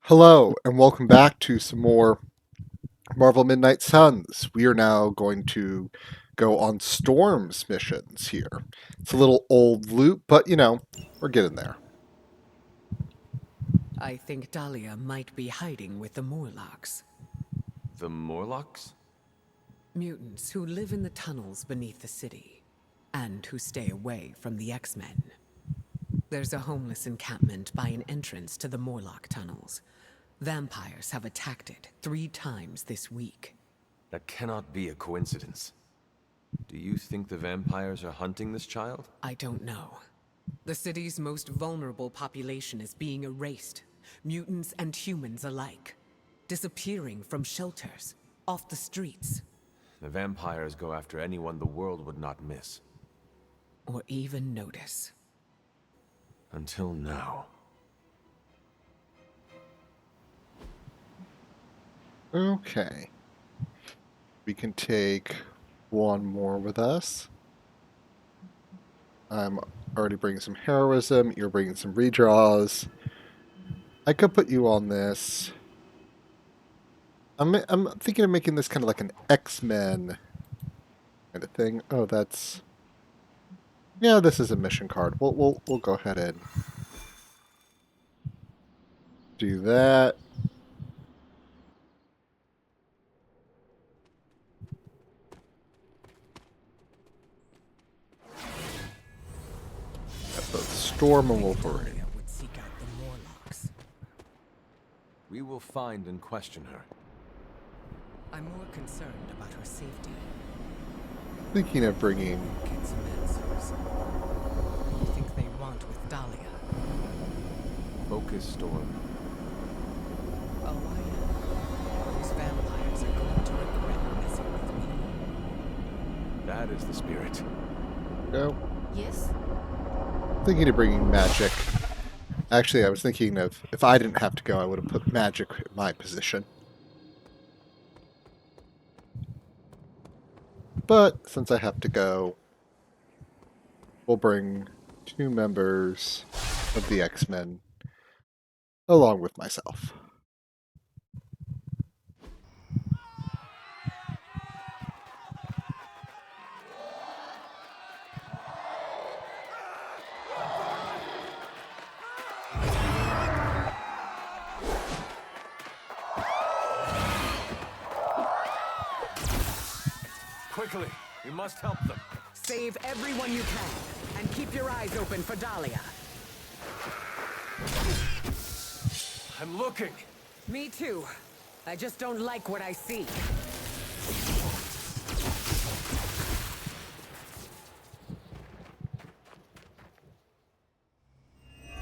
Hello, and welcome back to some more Marvel Midnight Suns. We are now going to go on Storm's missions here. It's a little old loot, but we're getting there. I think Dahlia might be hiding with the Morlocks. The Morlocks? Mutants who live in the tunnels beneath the city, and who stay away from the X-Men. There's a homeless encampment by an entrance to the Morlock tunnels. Vampires have attacked it 3 times this week. That cannot be a coincidence. Do you think the vampires are hunting this child? I don't know. The city's most vulnerable population is being erased, mutants and humans alike. Disappearing from shelters, off the streets. The vampires go after anyone the world would not miss. Or even notice. Until now. Okay. We can take one more with us. I'm already bringing some heroism. You're bringing some redraws. I could put you on this. I'm thinking of making this kind of like an X-Men kind of thing. Oh, that's... Yeah, this is a mission card. We'll go ahead and do that. Got both Storm and Wolverine. Dahlia would seek out the Morlocks. We will find and question her. I'm more concerned about her safety. Thinking of bringing... Get some answers. What do you think they want with Dahlia? Focus, Storm. Oh, I am. Those vampires are going to regret messing with me. That is the spirit. No. Yes? Thinking of bringing magic. Actually, I was thinking of if I didn't have to go, I would have put magic in my position. But since I have to go, we'll bring 2 members of the X-Men along with myself. Quickly! We must help them. Save everyone you can, and keep your eyes open for Dahlia. I'm looking! Me too. I just don't like what I see.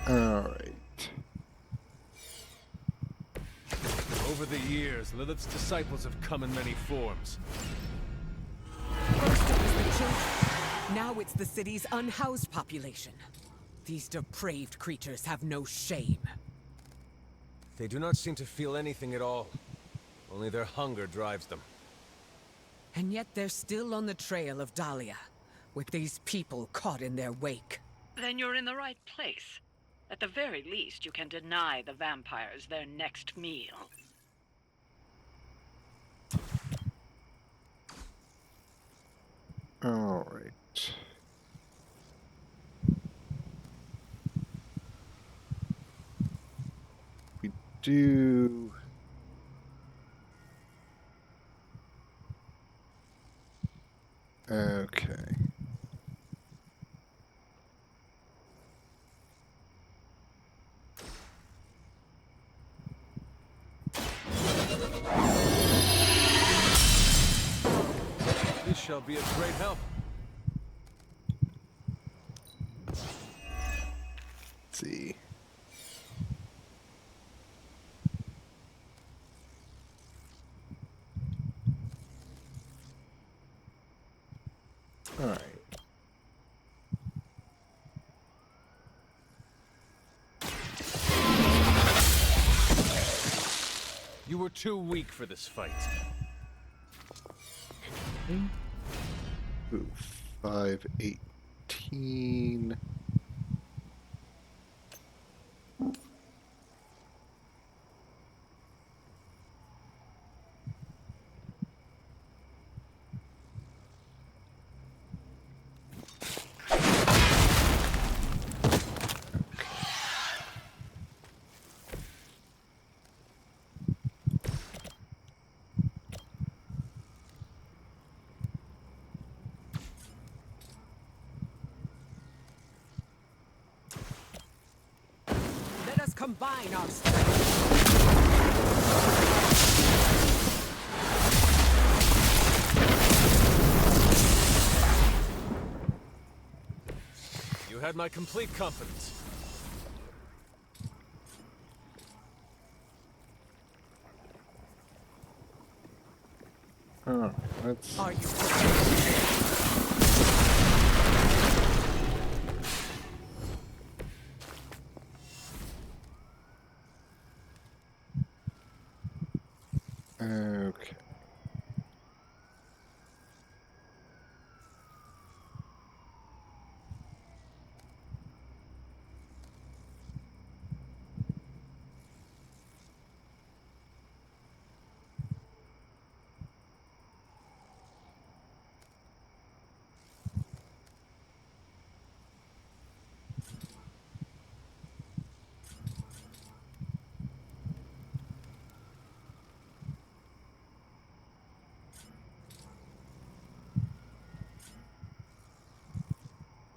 Alright. Over the years, Lilith's disciples have come in many forms. First it was the children. Now it's the city's unhoused population. These depraved creatures have no shame. They do not seem to feel anything at all. Only their hunger drives them. And yet they're still on the trail of Dahlia, with these people caught in their wake. Then you're in the right place. At the very least, you can deny the vampires their next meal. Alright. We do... Okay. This shall be a great help. Let's see. Alright. You were too weak for this fight. Ooh, 518. combine our strength. You had my complete confidence. Oh, let's... Are you prepared? Okay.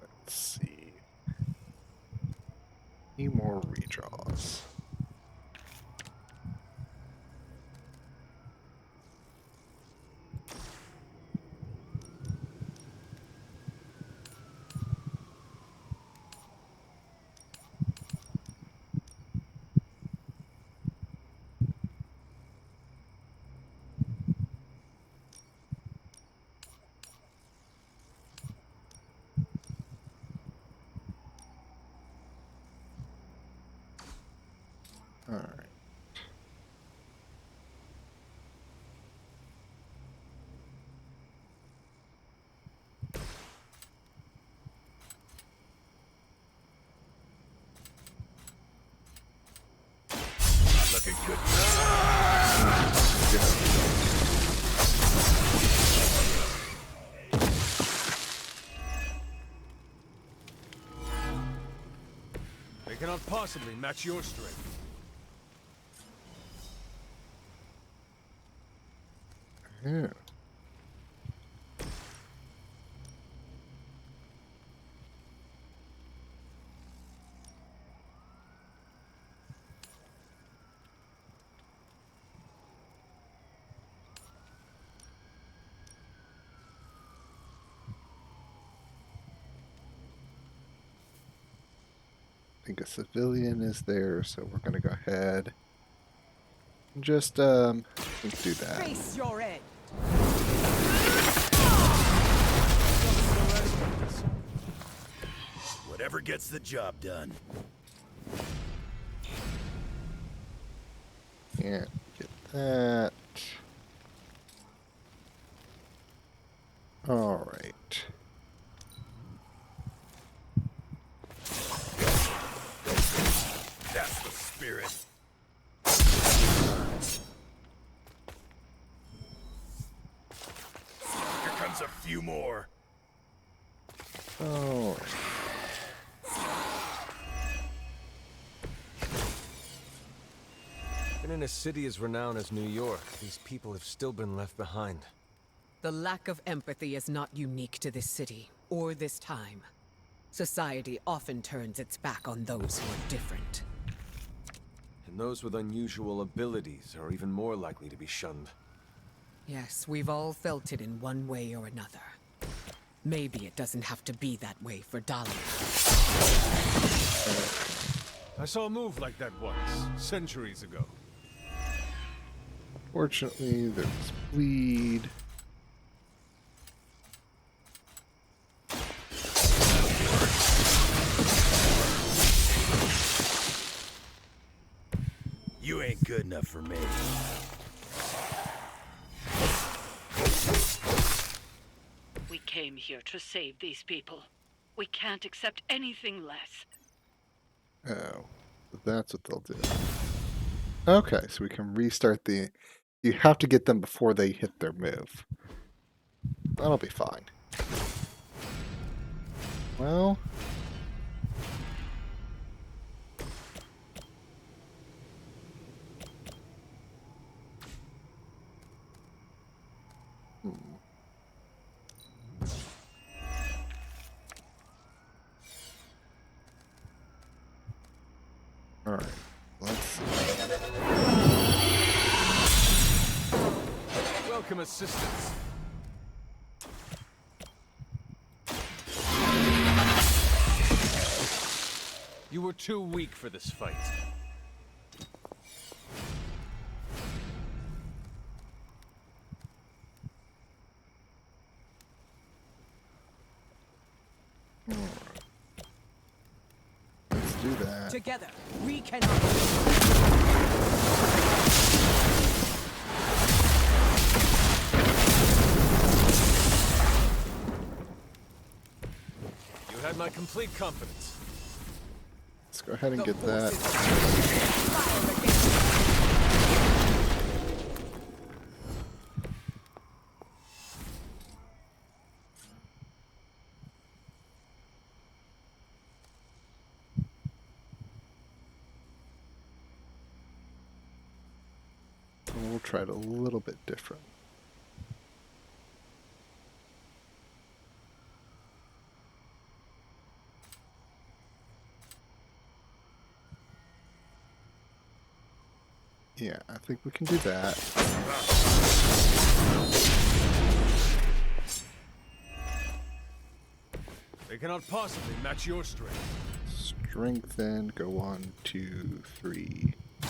Let's see. Any more redraws? All right. Looking good. They cannot possibly match your strength. Yeah. I think a civilian is there, so we're gonna go ahead and just let's do that. Face your end. Whatever gets the job done. Can't get that. All right. That's the spirit. Here comes a few more. All right. Even in a city as renowned as New York, these people have still been left behind. The lack of empathy is not unique to this city, or this time. Society often turns its back on those who are different. And those with unusual abilities are even more likely to be shunned. Yes, we've all felt it in one way or another. Maybe it doesn't have to be that way for Dahlia. I saw a move like that once, centuries ago. Fortunately, there's bleed. You ain't good enough for me. We came here to save these people. We can't accept anything less. Oh, that's what they'll do. Okay, so we can restart the... You have to get them before they hit their move. That'll be fine. Well... Alright. Let's see. Welcome assistance. You were too weak for this fight. Let's do that. Together, we can. You had my complete confidence. Let's go ahead and get that. And we'll try it a little bit different. Yeah, I think we can do that. They cannot possibly match your strength. Strengthen, go 1, 2, 3, 4.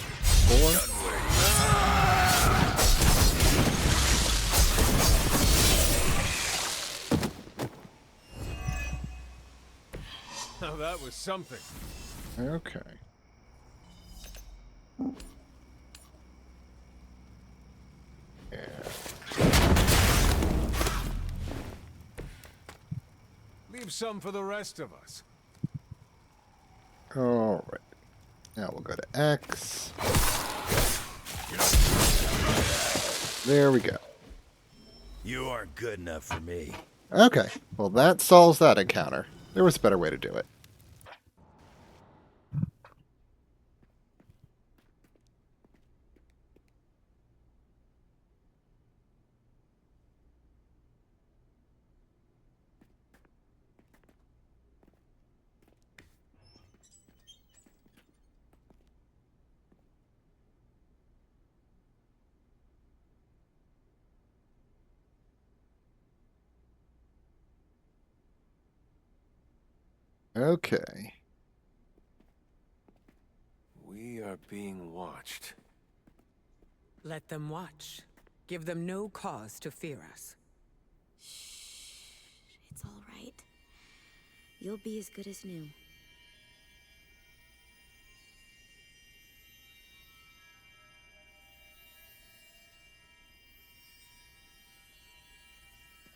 Now that was something. Okay. Yeah. Leave some for the rest of us. All right. Now we'll go to X. There we go. You aren't good enough for me. Okay. Well, that solves that encounter. There was a better way to do it. Okay. We are being watched. Let them watch. Give them no cause to fear us. It's all right. You'll be as good as new.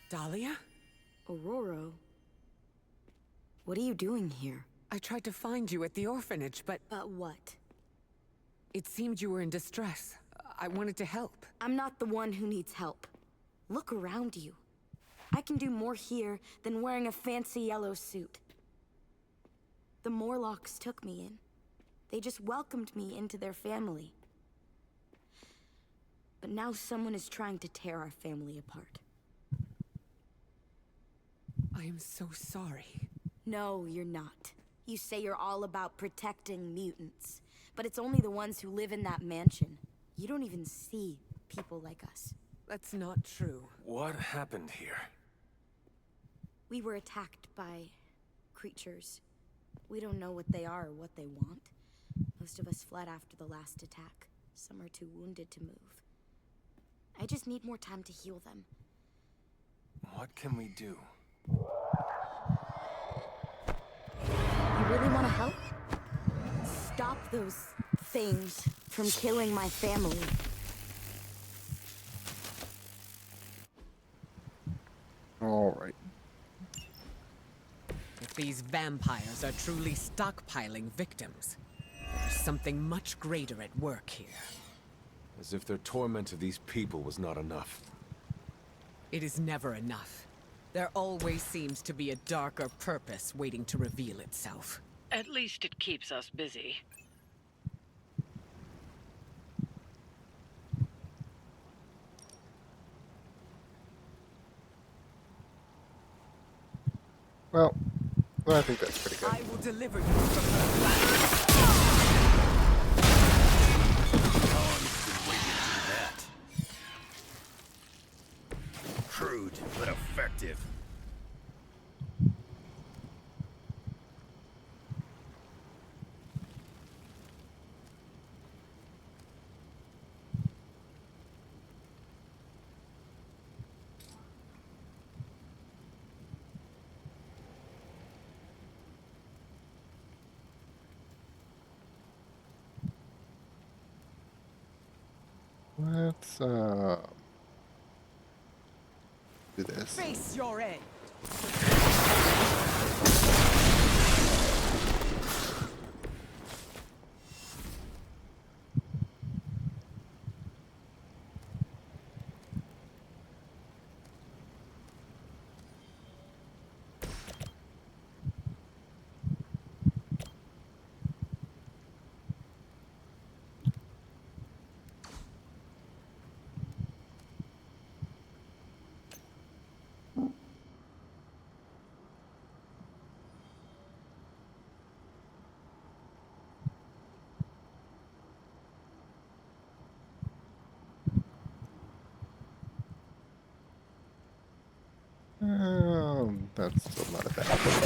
Dahlia? Aurora? What are you doing here? I tried to find you at the orphanage, but But what? it seemed you were in distress. I wanted to help. I'm not the one who needs help. Look around you. I can do more here than wearing a fancy yellow suit. The Morlocks took me in. They just welcomed me into their family. But now someone is trying to tear our family apart. I am so sorry. No, you're not. You say you're all about protecting mutants, but it's only the ones who live in that mansion. You don't even see people like us. That's not true. What happened here? We were attacked by creatures. We don't know what they are or what they want. Most of us fled after the last attack. Some are too wounded to move. I just need more time to heal them. What can we do? You really want to help? Stop those things from killing my family. All right. If these vampires are truly stockpiling victims, there's something much greater at work here. As if their torment of these people was not enough. It is never enough. There always seems to be a darker purpose waiting to reveal itself. At least it keeps us busy. Well, I think that's pretty good. I will deliver you from her. Let's do this. Face your end. That's still not a bad thing.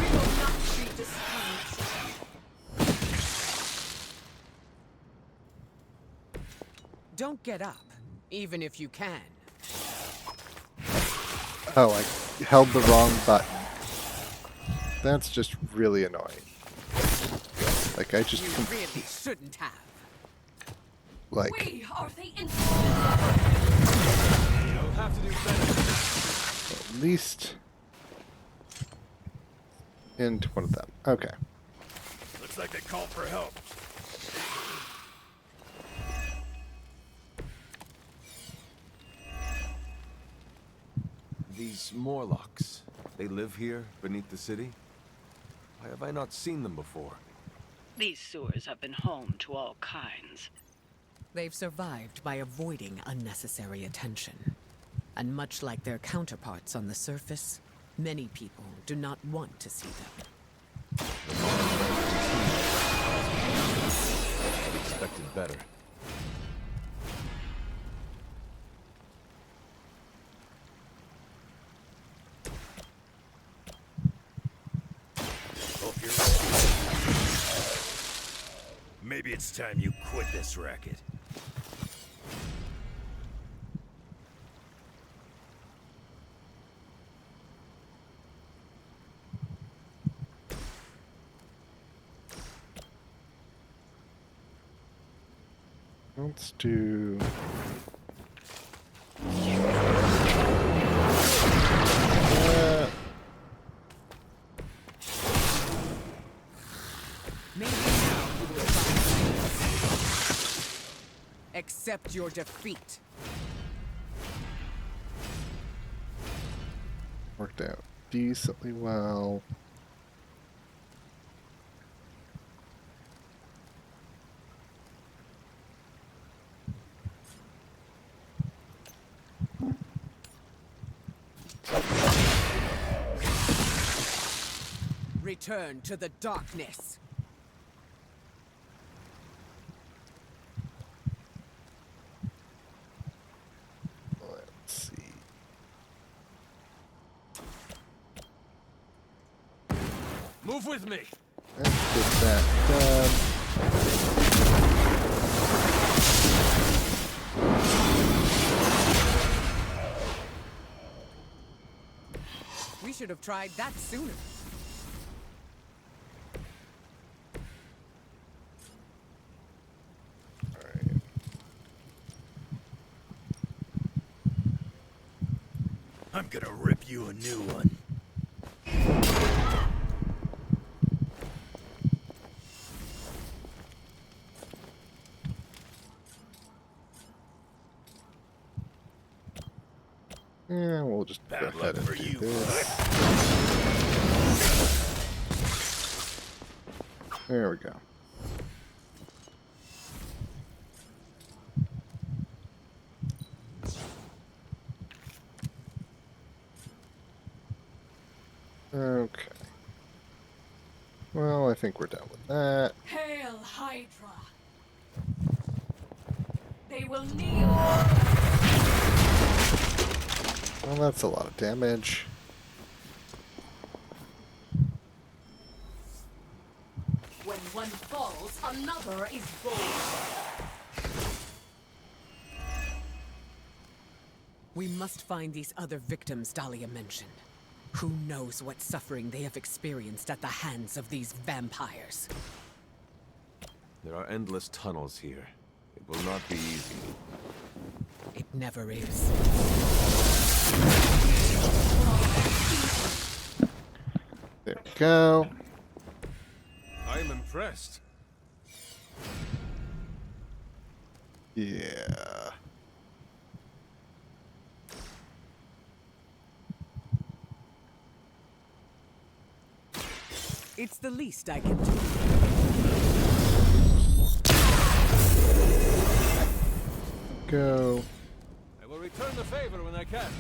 We will not be discouraged. Don't get up, even if you can. Oh, I held the wrong button. That's just really annoying. Like, I just... You really shouldn't have. Like... We are the You'll have to do better. At least... into one of them. Okay. Looks like they called for help. These Morlocks, they live here beneath the city? Why have I not seen them before? These sewers have been home to all kinds. They've survived by avoiding unnecessary attention. And much like their counterparts on the surface, many people do not want to see them. I expected better. Hope you're ready. Maybe it's time you quit this racket. Let's do... Maybe now you will find. Accept your defeat. Worked out decently well. Return to the darkness. Let's see. Move with me. Let's get that done. We should have tried that sooner. Alright. I'm gonna rip you a new one. Yeah, we'll just go Bad ahead luck and for do you, this. There we go. Okay. Well, I think we're done with that. Hail Hydra! They will kneel. Well, that's a lot of damage. When one falls, another is born. We must find these other victims Dahlia mentioned. Who knows what suffering they have experienced at the hands of these vampires? There are endless tunnels here. It will not be easy. It never is. There we go. I am impressed. Yeah. It's the least I can do. Go. I will return the favor when I can.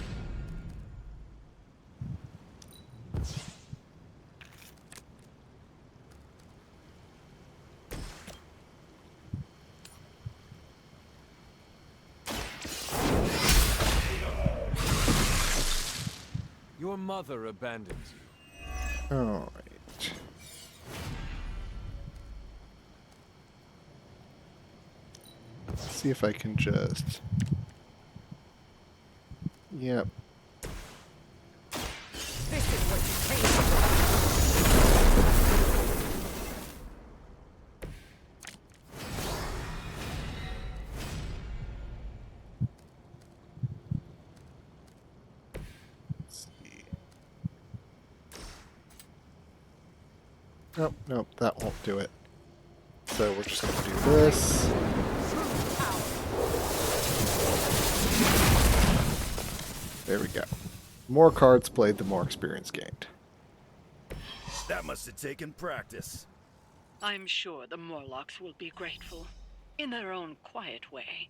Your mother abandoned you. All right. Let's see if I can just... Yep. This is what you came for. Let's see. Nope, nope, that won't do it. So we're just going to do this. There we go. The more cards played, the more experience gained. That must have taken practice. I'm sure the Morlocks will be grateful, in their own quiet way.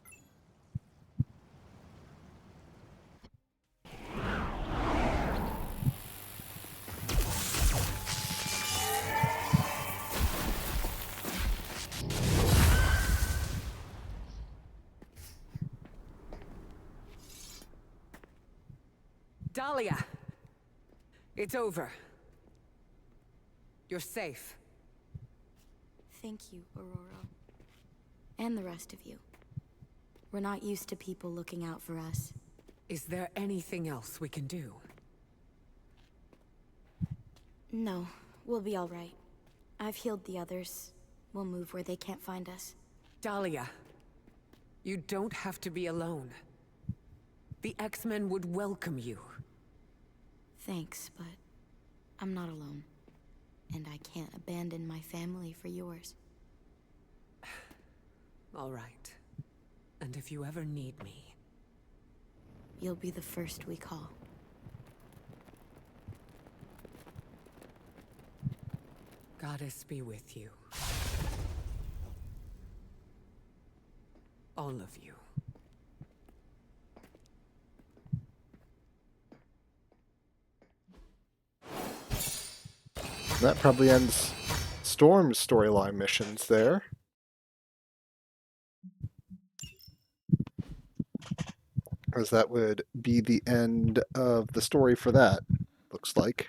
Dahlia! It's over. You're safe. Thank you, Aurora. And the rest of you. We're not used to people looking out for us. Is there anything else we can do? No, we'll be all right. I've healed the others. We'll move where they can't find us. Dahlia, you don't have to be alone. The X-Men would welcome you. Thanks, but I'm not alone. And I can't abandon my family for yours. All right. And if you ever need me... You'll be the first we call. Goddess be with you. All of you. That probably ends Storm's storyline missions there. As that would be the end of the story for that, looks like.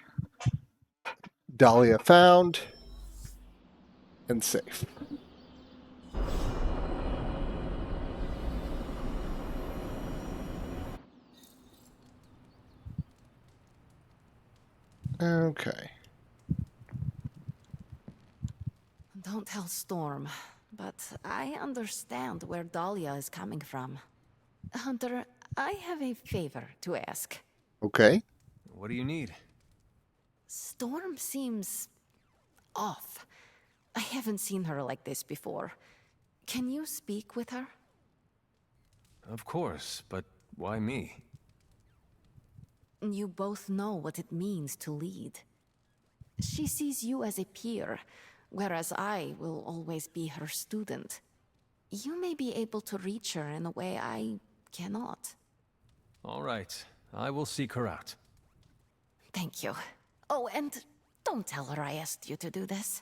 Dahlia found and safe. Okay. Don't tell Storm, but I understand where Dahlia is coming from. Hunter, I have a favor to ask. Okay. What do you need? Storm seems off. I haven't seen her like this before. Can you speak with her? Of course, but why me? You both know what it means to lead. She sees you as a peer, whereas I will always be her student. You may be able to reach her in a way I cannot. All right, I will seek her out. Thank you. Oh, and don't tell her I asked you to do this.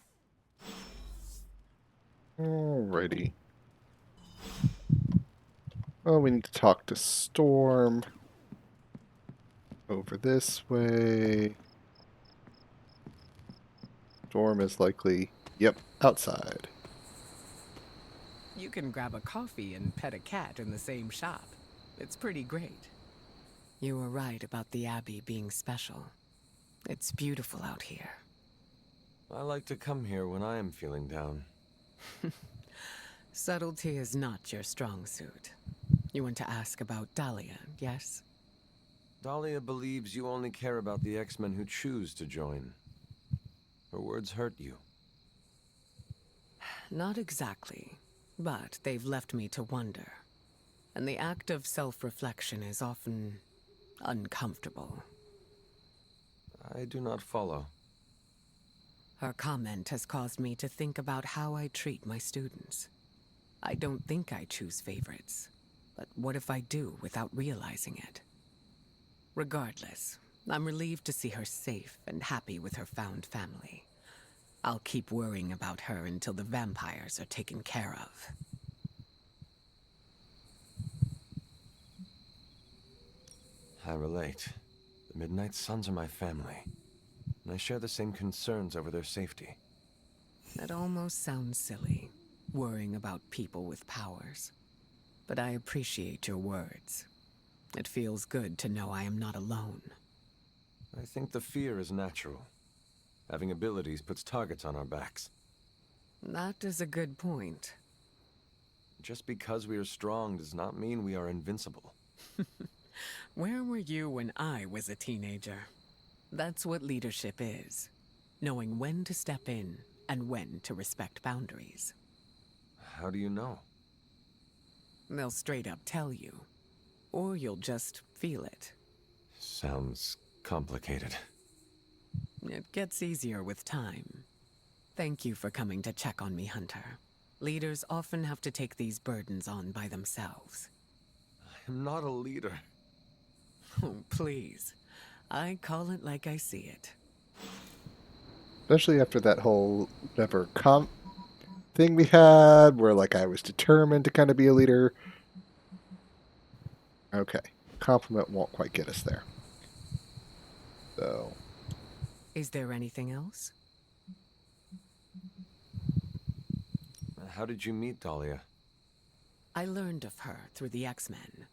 Alrighty. Well, we need to talk to Storm. Over this way. Storm is likely, yep, outside. You can grab a coffee and pet a cat in the same shop. It's pretty great. You were right about the Abbey being special. It's beautiful out here. I like to come here when I am feeling down. Subtlety is not your strong suit. You want to ask about Dahlia, yes? Dahlia believes you only care about the X-Men who choose to join. Her words hurt you. Not exactly, but they've left me to wonder. And the act of self-reflection is often uncomfortable. I do not follow. Her comment has caused me to think about how I treat my students. I don't think I choose favorites, but what if I do without realizing it? Regardless, I'm relieved to see her safe and happy with her found family. I'll keep worrying about her until the vampires are taken care of. I relate. The Midnight Suns are my family, and I share the same concerns over their safety. That almost sounds silly, worrying about people with powers. But I appreciate your words. It feels good to know I am not alone. I think the fear is natural. Having abilities puts targets on our backs. That is a good point. Just because we are strong does not mean we are invincible. Where were you when I was a teenager? That's what leadership is. Knowing when to step in and when to respect boundaries. How do you know? They'll straight up tell you. Or you'll just feel it. Sounds complicated. It gets easier with time. Thank you for coming to check on me, Hunter. Leaders often have to take these burdens on by themselves. I'm not a leader. Oh, please. I call it like I see it. Especially after that whole whatever comp thing we had, where like I was determined to kind of be a leader. Okay, compliment won't quite get us there. So, Is there anything else? How did you meet Dahlia? I learned of her through the X-Men.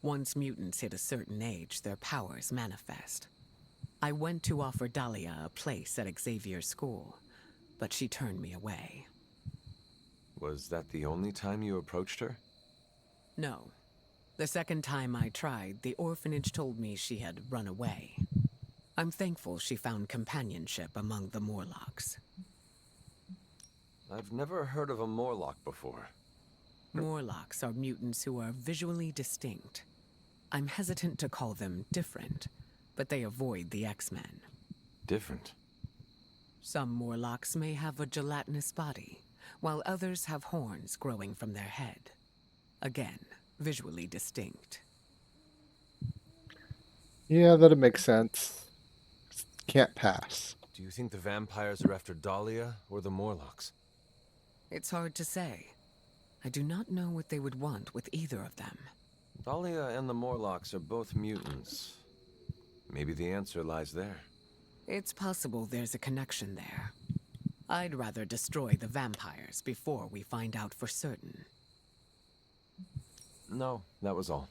Once mutants hit a certain age, their powers manifest. I went to offer Dahlia a place at Xavier's school, but she turned me away. Was that the only time you approached her? No. The second time I tried, the orphanage told me she had run away. I'm thankful she found companionship among the Morlocks. I've never heard of a Morlock before. Morlocks are mutants who are visually distinct. I'm hesitant to call them different, but they avoid the X-Men. Different? Some Morlocks may have a gelatinous body, while others have horns growing from their head. Again, visually distinct. yeah, that'd make sense. Can't pass. Do you think the vampires are after Dahlia or the Morlocks? It's hard to say. I do not know what they would want with either of them. Dahlia and the Morlocks are both mutants. Maybe the answer lies there. It's possible there's a connection there. I'd rather destroy the vampires before we find out for certain. No, that was all.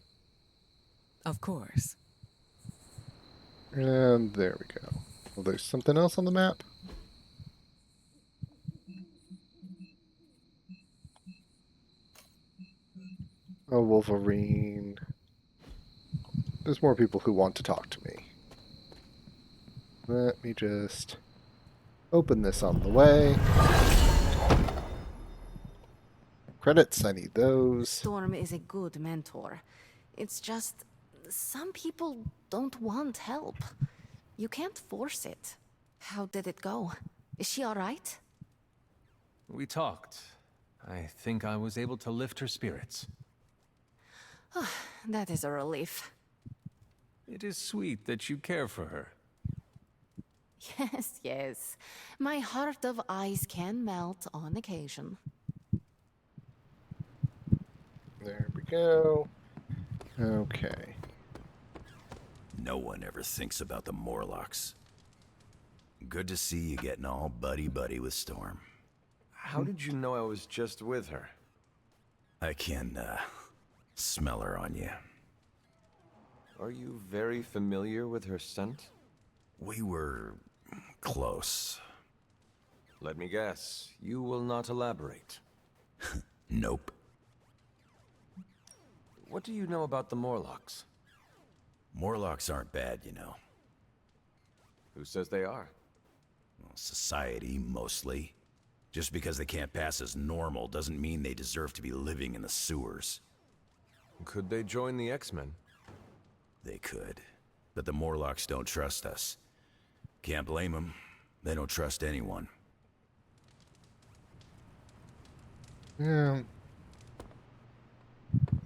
Of course. And there we go. Well, there's something else on the map. Oh, Wolverine. There's more people who want to talk to me. Let me just open this on the way. Credits, I need those. Storm is a good mentor. It's just, some people don't want help. You can't force it. How did it go? Is she all right? We talked. I think I was able to lift her spirits. That is a relief. It is sweet that you care for her. Yes, yes. My heart of ice can melt on occasion. There we go. Okay. No one ever thinks about the Morlocks. Good to see you getting all buddy-buddy with Storm. How did you know I was just with her? I can, smell her on you. Are you very familiar with her scent? We were close. Let me guess, you will not elaborate. Nope. What do you know about the Morlocks? Morlocks aren't bad, you know. Who says they are? Well, society, mostly. Just because they can't pass as normal doesn't mean they deserve to be living in the sewers. Could they join the X-Men? They could. But the Morlocks don't trust us. Can't blame them. They don't trust anyone. Yeah.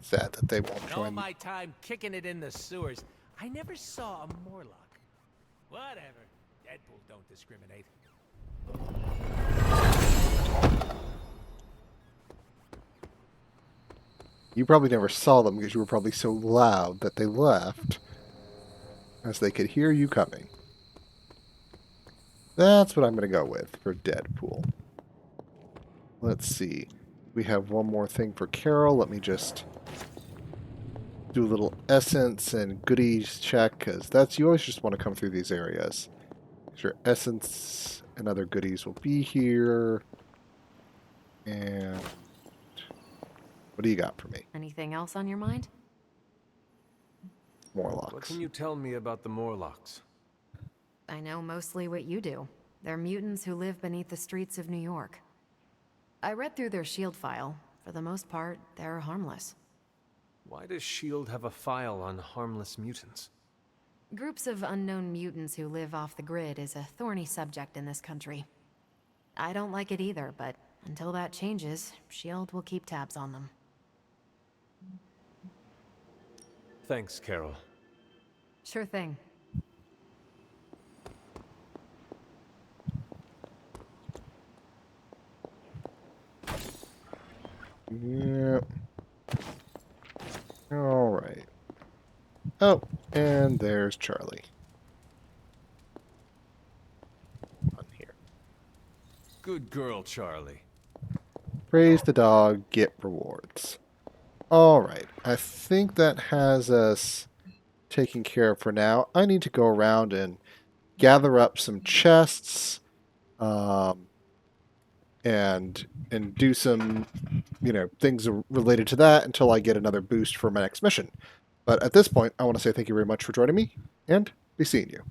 Sad that they won't In all join. my time kicking it in the sewers, I never saw a Morlock. Whatever. Deadpool don't discriminate. You probably never saw them because you were probably so loud that they left as they could hear you coming. That's what I'm going to go with for Deadpool. Let's see. We have one more thing for Carol. Let me just do a little essence and goodies check, because that's, you always just want to come through these areas. Your essence and other goodies will be here. And what do you got for me? Anything else on your mind? Morlocks. What can you tell me about the Morlocks? I know mostly what you do. They're mutants who live beneath the streets of New York. I read through their shield file. For the most part, they're harmless. Why does S.H.I.E.L.D. have a file on harmless mutants? Groups of unknown mutants who live off the grid is a thorny subject in this country. I don't like it either, but until that changes, S.H.I.E.L.D. will keep tabs on them. Thanks, Carol. Sure thing. Yep. All right. Oh, and there's Charlie. On here. Good girl, Charlie. Praise the dog, get rewards. All right. I think that has us taken care of for now. I need to go around and gather up some chests, and do some, things related to that until I get another boost for my next mission. But at this point, I want to say thank you very much for joining me, and be seeing you.